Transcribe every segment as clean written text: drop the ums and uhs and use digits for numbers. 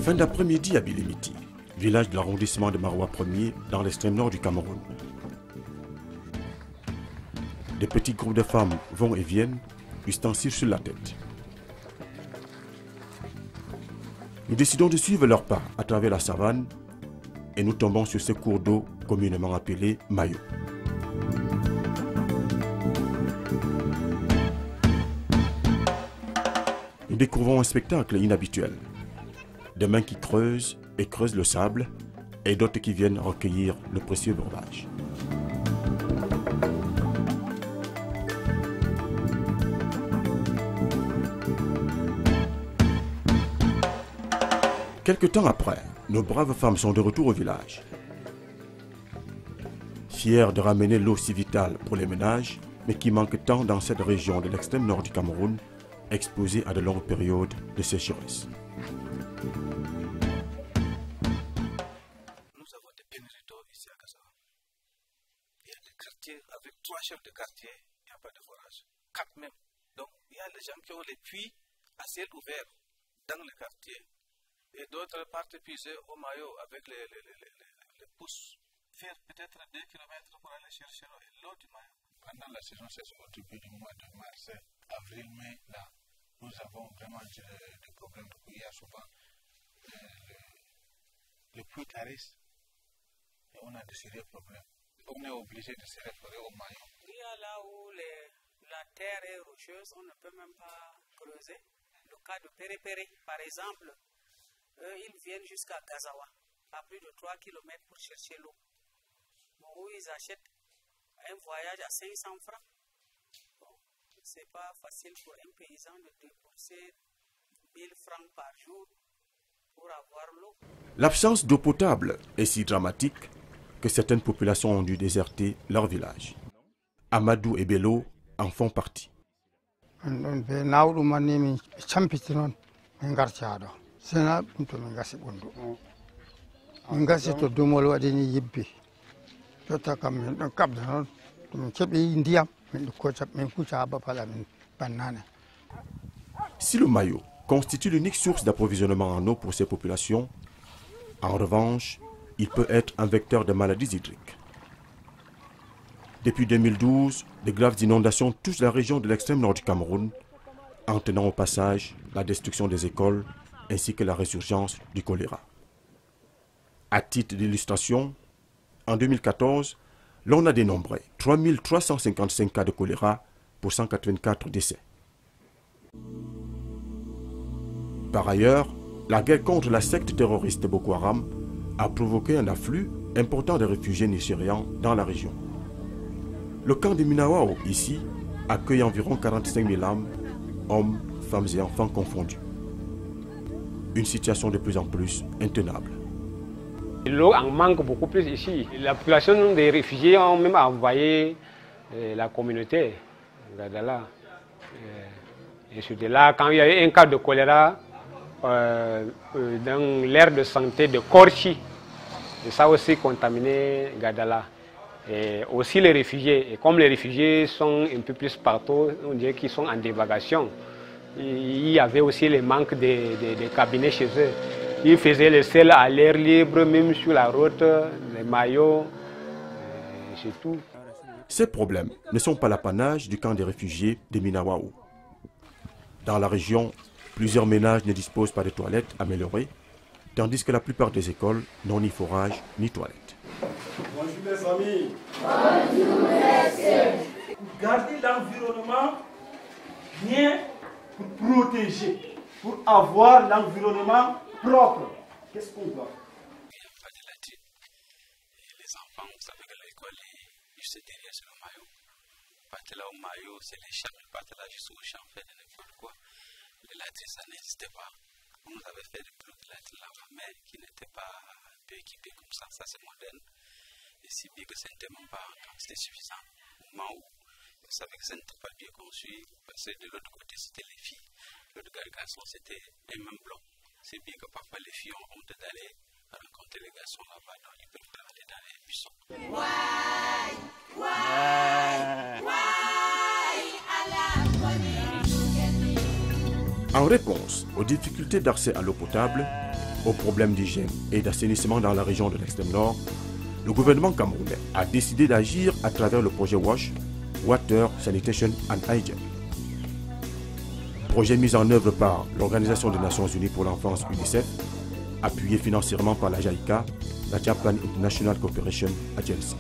Fin d'après-midi à Bilimiti, village de l'arrondissement de Maroua 1er dans l'extrême nord du Cameroun. Des petits groupes de femmes vont et viennent, ustensiles sur la tête. Nous décidons de suivre leurs pas à travers la savane et nous tombons sur ce cours d'eau communément appelé Mayo. Nous découvrons un spectacle inhabituel. Des mains qui creusent et creusent le sable et d'autres qui viennent recueillir le précieux breuvage. Quelque temps après, nos braves femmes sont de retour au village. Fières de ramener l'eau si vitale pour les ménages, mais qui manque tant dans cette région de l'extrême nord du Cameroun, exposée à de longues périodes de sécheresse. Nous avons des pénuries d'eau ici à Gazawa. Il y a des quartiers avec 3 chefs de quartier, il n'y a pas de forage. 4 même. Donc il y a les gens qui ont les puits à ciel ouvert dans le quartier. Et d'autres partent puiser au Mayo avec les pousses. Faire peut-être 2 km pour aller chercher l'eau du Mayo. Pendant la saison saisonnière, depuis le mois de mars, avril, mai, là, nous avons vraiment des problèmes. Il y a souvent le puits tarisse et on a de sérieux problèmes. On est obligé de se référer au Mayo. Il y a là où la terre est rocheuse, on ne peut même pas creuser. Le cas de Péré-Péré, par exemple, ils viennent jusqu'à Gazawa, à plus de 3 km pour chercher l'eau. Bon, où ils achètent un voyage à 500 francs. Bon, ce n'est pas facile pour un paysan de débourser 1000 francs par jour pour avoir l'eau. L'absence d'eau potable est si dramatique que certaines populations ont dû déserter leur village. Amadou et Bello en font partie. Si le Mayo constitue l'unique source d'approvisionnement en eau pour ces populations, en revanche, il peut être un vecteur de maladies hydriques. Depuis 2012, de graves inondations touchent la région de l'extrême nord du Cameroun, entraînant au passage la destruction des écoles ainsi que la résurgence du choléra. À titre d'illustration, en 2014, l'on a dénombré 3355 cas de choléra pour 184 décès. Par ailleurs, la guerre contre la secte terroriste Boko Haram a provoqué un afflux important de réfugiés nigérians dans la région. Le camp de Minawao, ici, accueille environ 45 000 âmes, hommes, femmes et enfants confondus. Une situation de plus en plus intenable. L'eau en manque beaucoup plus ici. La population des réfugiés ont même envoyé la communauté Gadala. Et c'était là, quand il y a eu un cas de choléra dans l'aire de santé de Korchi, et ça aussi contaminé Gadala. Et aussi les réfugiés. Et comme les réfugiés sont un peu plus partout, on dirait qu'ils sont en divagation. Il y avait aussi le manque de cabinets chez eux. Ils faisaient le sel à l'air libre, même sur la route, les maillots, c'est tout. Ces problèmes ne sont pas l'apanage du camp des réfugiés de Minawao. Dans la région, plusieurs ménages ne disposent pas de toilettes améliorées, tandis que la plupart des écoles n'ont ni forage ni toilettes. Bonjour les amis. Bonjour messieurs. Garder l'environnement bien pour protéger, pour avoir l'environnement propre. Qu'est-ce qu'on doit? Il n'y a pas de latrine. Les enfants, vous savez que l'école est juste derrière sur le maillot. Partent là au maillot, c'est les champs, ils partent là juste au champ, faire n'importe quoi. Les latrines, ça n'existait pas. On nous avait fait des blocs de latrines là-bas, mais qui n'étaient pas peu équipés comme ça. Ça, c'est moderne. Et si bien que ce n'était même pas en quantité suffisante. Au moment où vous savez que ça n'était pas bien conçu, parce que de l'autre côté, c'était les filles. De l'autre garçon, c'était les mêmes blocs. C'est bien que parfois les filles ont honte d'aller rencontrer les garçons là-bas, donc ils peuvent aller dans les buissons. En réponse aux difficultés d'accès à l'eau potable, aux problèmes d'hygiène et d'assainissement dans la région de l'extrême nord, le gouvernement camerounais a décidé d'agir à travers le projet WASH, Water, Sanitation and Hygiene. Projet mis en œuvre par l'Organisation des Nations Unies pour l'Enfance UNICEF, appuyé financièrement par la JICA, la Japan International Cooperation Agency.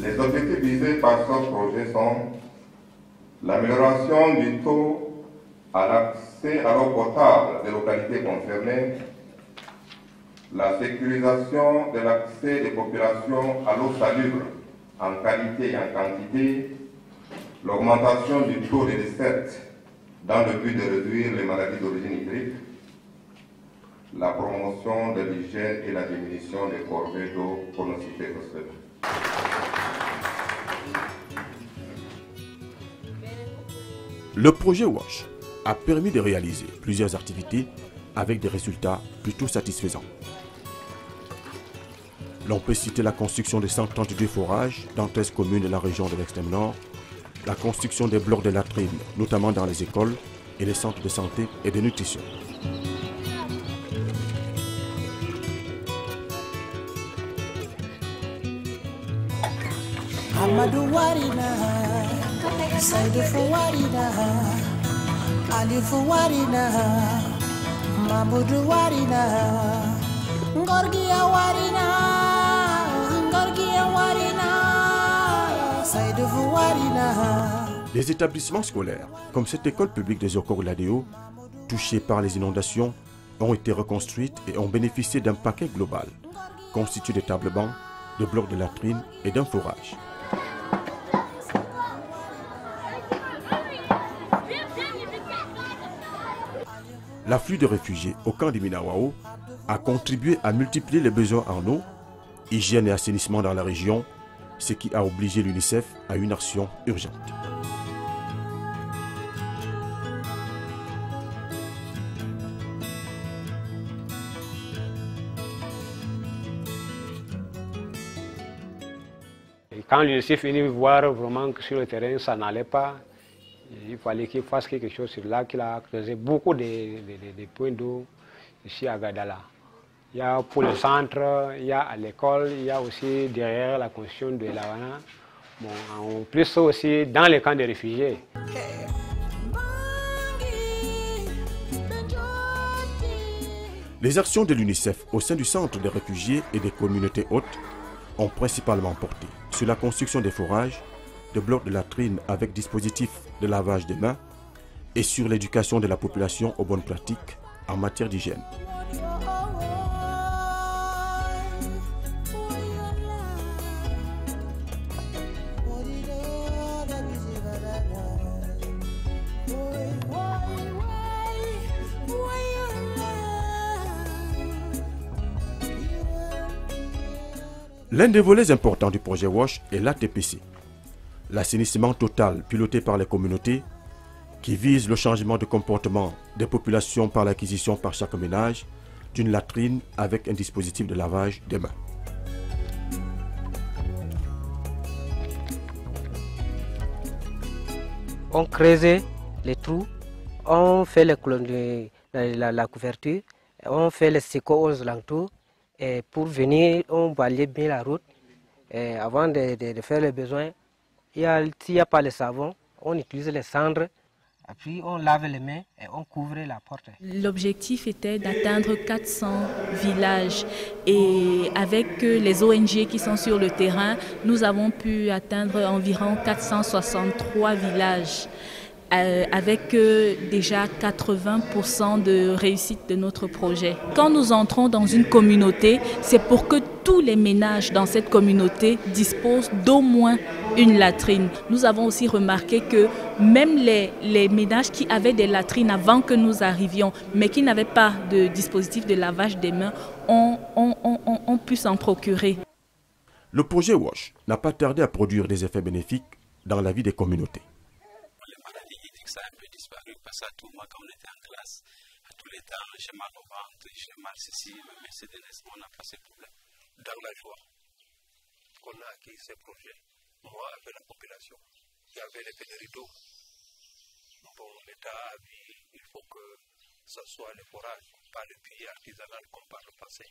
Les objectifs visés par ce projet sont l'amélioration du taux à l'accès à l'eau potable des localités concernées, la sécurisation de l'accès des populations à l'eau salubre en qualité et en quantité, l'augmentation du taux de recettes dans le but de réduire les maladies d'origine hydrique, la promotion de l'hygiène et la diminution des corvées d'eau, pour ne citer que cela. Le projet WASH a permis de réaliser plusieurs activités avec des résultats plutôt satisfaisants. L'on peut citer la construction de 132 forages dans 13 communes de la région de l'extrême nord, la construction des blocs de latrines, notamment dans les écoles et les centres de santé et de nutrition. Les établissements scolaires, comme cette école publique de Zokor-Ladeo, touchée par les inondations, ont été reconstruites et ont bénéficié d'un paquet global, constitué de tables bancs, de blocs de latrines et d'un forage. L'afflux de réfugiés au camp de Minawao a contribué à multiplier les besoins en eau, hygiène et assainissement dans la région, ce qui a obligé l'UNICEF à une action urgente. Et quand l'UNICEF est venu voir vraiment que sur le terrain ça n'allait pas, il fallait qu'il fasse quelque chose sur là, qu'il a creusé beaucoup de points d'eau ici à Gadala. Il y a pour le centre, il y a à l'école, il y a aussi derrière la construction de l'Havana. Bon, en plus aussi dans les camps de réfugiés. Les actions de l'UNICEF au sein du centre des réfugiés et des communautés hôtes ont principalement porté sur la construction des forages, de blocs de latrines avec dispositifs de lavage des mains et sur l'éducation de la population aux bonnes pratiques en matière d'hygiène. L'un des volets importants du projet WASH est l'ATPC, l'assainissement total piloté par les communautés qui vise le changement de comportement des populations par l'acquisition par chaque ménage d'une latrine avec un dispositif de lavage des mains. On creuse les trous, on fait la couverture, on fait les séco aux alentours. Et pour venir, on balaye bien la route. Et avant de faire les besoins, s'il n'y a pas le savon, on utilise les cendres. Et puis on lave les mains et on couvre la porte. L'objectif était d'atteindre 400 villages. Et avec les ONG qui sont sur le terrain, nous avons pu atteindre environ 463 villages. Avec déjà 80% de réussite de notre projet. Quand nous entrons dans une communauté, c'est pour que tous les ménages dans cette communauté disposent d'au moins une latrine. Nous avons aussi remarqué que même les ménages qui avaient des latrines avant que nous arrivions, mais qui n'avaient pas de dispositif de lavage des mains, ont pu s'en procurer. Le projet WASH n'a pas tardé à produire des effets bénéfiques dans la vie des communautés. Ça a un peu disparu parce que tout moi quand on était en classe, à tous les temps, j'ai mal au ventre, j'ai mal ceci, mais c'est de naissance, on n'a pas ce problème. Dans la joie qu'on a acquis ce projet, moi avec la population, il y avait les pénuries d'eau. Bon, l'État a dit il faut que ce soit le forage, pas le puits artisanal comme par le passé,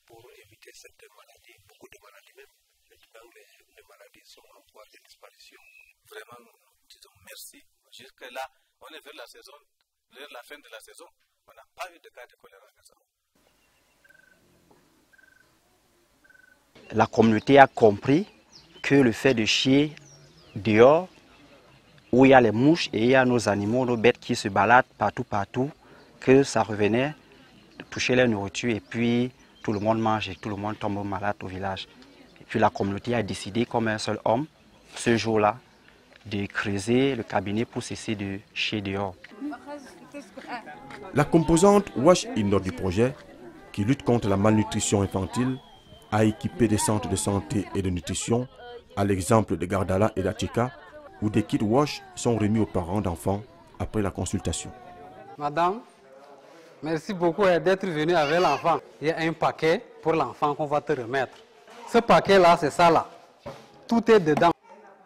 pour éviter certaines maladies, beaucoup de maladies même. Maintenant, les maladies sont en voie de disparition. Vraiment, nous disons merci. Jusque-là, on est vers la saison, vers la fin de la saison, on n'a pas eu de cas de choléra à Gazawa. La communauté a compris que le fait de chier dehors, où il y a les mouches et il y a nos animaux, nos bêtes qui se baladent partout, que ça revenait toucher la nourriture et puis tout le monde mange et tout le monde tombe malade au village. Et puis la communauté a décidé comme un seul homme, ce jour-là, de creuser le cabinet pour cesser de chier dehors. La composante Wash Inor du projet, qui lutte contre la malnutrition infantile, a équipé des centres de santé et de nutrition, à l'exemple de Gardala et d'Acheka, où des kits Wash sont remis aux parents d'enfants après la consultation. Madame, merci beaucoup d'être venue avec l'enfant. Il y a un paquet pour l'enfant qu'on va te remettre. Ce paquet-là, c'est ça là. Tout est dedans.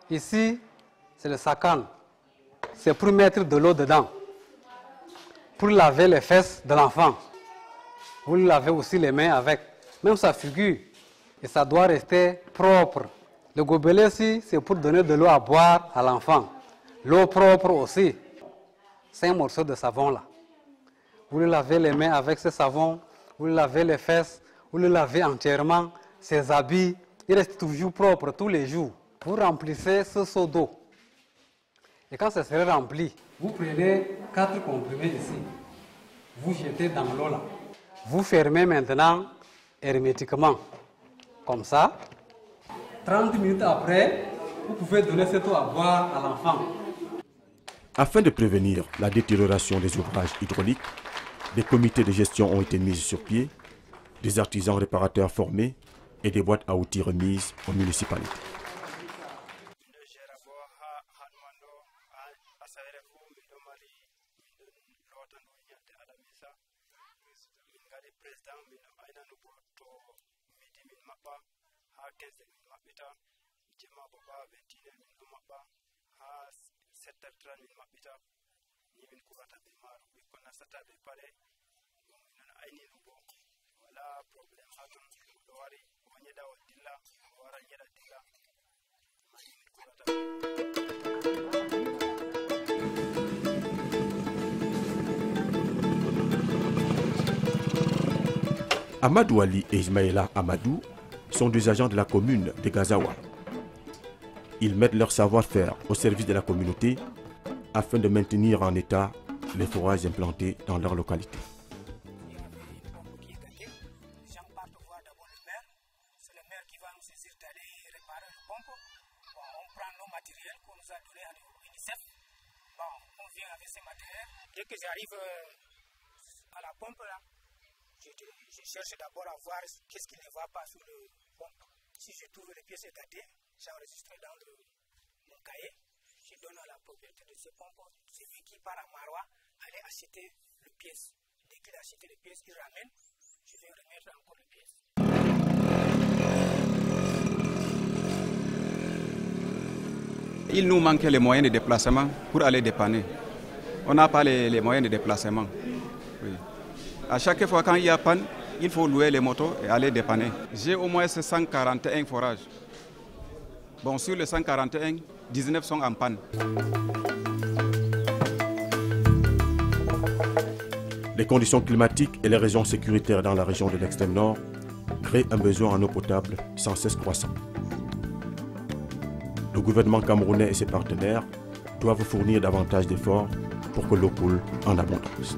Ici, c'est le sacan. C'est pour mettre de l'eau dedans. Pour laver les fesses de l'enfant. Vous lavez aussi les mains avec. Même sa figure. Et ça doit rester propre. Le gobelet aussi, c'est pour donner de l'eau à boire à l'enfant. L'eau propre aussi. C'est un morceau de savon là. Vous le lavez les mains avec ce savon, vous le lavez les fesses, vous le lavez entièrement, ses habits, il reste toujours propre tous les jours. Vous remplissez ce seau d'eau. Et quand ça sera rempli, vous prenez 4 comprimés ici. Vous jetez dans l'eau là. Vous fermez maintenant hermétiquement. Comme ça. 30 minutes après, vous pouvez donner cette eau à boire à l'enfant. Afin de prévenir la détérioration des ouvrages hydrauliques, des comités de gestion ont été mis sur pied, des artisans réparateurs formés et des boîtes à outils remises aux municipalités. Amadou Ali et Ismaïla Amadou sont deux agents de la commune de Gazawa. Ils mettent leur savoir-faire au service de la communauté afin de maintenir en état les forages implantés dans leur localité. Dès que j'arrive à la pompe, là, je cherche d'abord à voir qu'est-ce qui ne va pas sur le pompe. Si je trouve les pièces gâtées, j'enregistre dans mon cahier. Je donne à la propriétaire de ce pompe, c'est lui qui part à Maroua, aller acheter les pièces. Dès qu'il a acheté les pièces, il ramène, je vais remettre encore les pièces. Il nous manquait les moyens de déplacement pour aller dépanner. On n'a pas les moyens de déplacement. Oui. À chaque fois quand il y a panne, il faut louer les motos et aller dépanner. J'ai au moins 141 forages. Bon, sur les 141, 19 sont en panne. Les conditions climatiques et les raisons sécuritaires dans la région de l'extrême nord créent un besoin en eau potable sans cesse croissant. Le gouvernement camerounais et ses partenaires doivent fournir davantage d'efforts pour que l'eau coule en abondance.